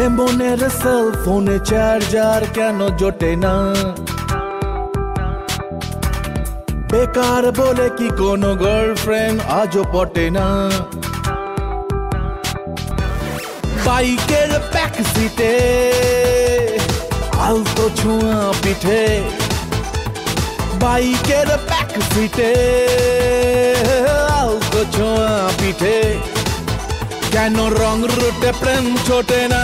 এমনের sell ফোনে charger কেন জোটে না? বেকার বলে কি কোনো গার্লফ্রেন্ড আজও পটে না? বাইকের ব্যাক সিটে আলতো ছোঁয়া পিঠে, বাইকের ব্যাক সিটে আলতো ছোঁয়া পিঠে, কেন রং রুটে প্রেম ছোটে না?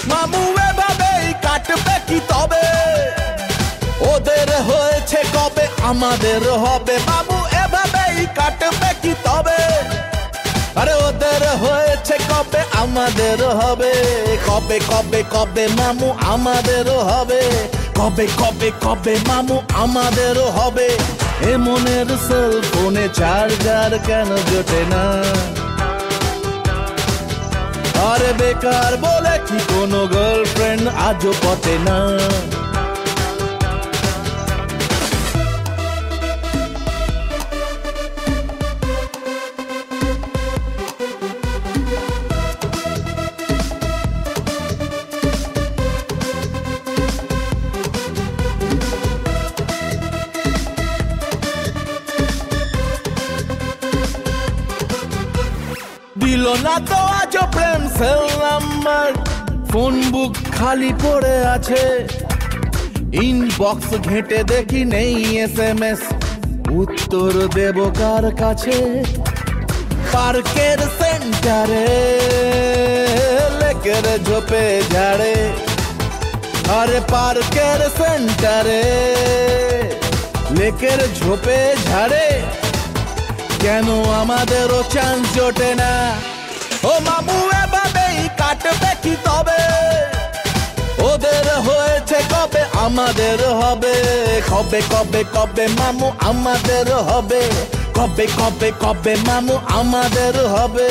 মামু এভাবেই কাটবে কি তবে? ওদের হয়েছে কবে, আমাদের হবে। মামু এভাবেই কাটবে কি তবে? আরে ওদের হয়েছে কবে, আমাদের হবে। কবে কবে কবে মামু আমাদেরও হবে। কবে কবে কবে মামু আমাদেরও হবে। এমনের সেল ফোনে চার্জার কেন জোটে না? আরে বেকার বলে কি কোনো গার্লফ্রেন্ড আজও পটে না? দিল না তো আজও প্রেম সেল নাম্বার, ফোন বুক খালি পড়ে আছে। ইনবক্স ঘেঁটে দেখি নেই SMS, উত্তর দেব কার কাছে? পার্কের সেন্টারে লেকের ঝোপে ঝাড়ে, আরে পার্কের সেন্টারে লেকের ঝোপে ঝাড়ে, কেন আমাদেরও চান্স জোটে না? ও মামু এভাবেই কাটবে কি তবে? ওদের হয়েছে কবে, আমাদের হবে। কবে কবে কবে মামু আমাদের হবে। কবে কবে কবে মামু আমাদের হবে।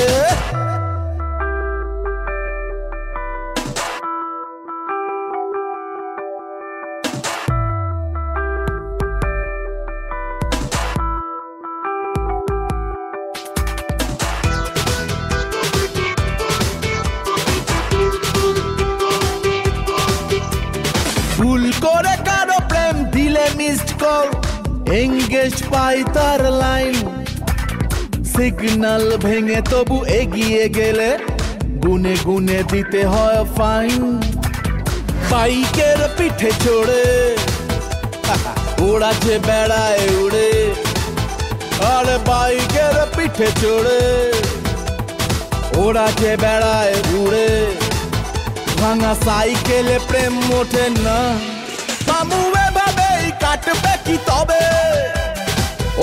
ভুল করে কারো প্রেম দিলে মিসড কল, এঙ্গেজ পাই তার লাইন। সিগন্যাল ভেঙে তবু এগিয়ে গেলে গুনে গুনে দিতে হয় ফাইন। বাইকের পিঠে চড়ে ওড়াচ্ছে বেড়ায় উড়ে, আর বাইকের পিঠে চড়ে ওড়াচ্ছে বেড়ায় উড়ে, ভাঙা সাইকেলে প্রেম ওঠে না। মামু এভাবেই কাটবে কি তবে?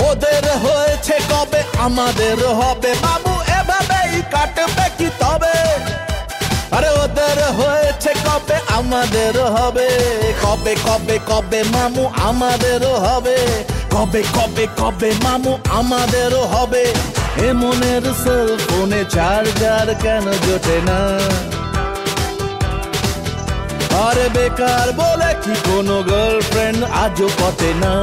ওদের হয়েছে কবে, আমাদের হবে। মামু এভাবেই কাটবে কি তবে? আরে ওদের হয়েছে কবে, আমাদের হবে। কবে কবে কবে মামু আমাদেরও হবে। কবে কবে কবে মামু আমাদেরও হবে। এমনের সেল ফোনে চার্জার কেন জোটে না? আরে বেকার বলে কি কোনো গার্লফ্রেন্ড আজও পটে না?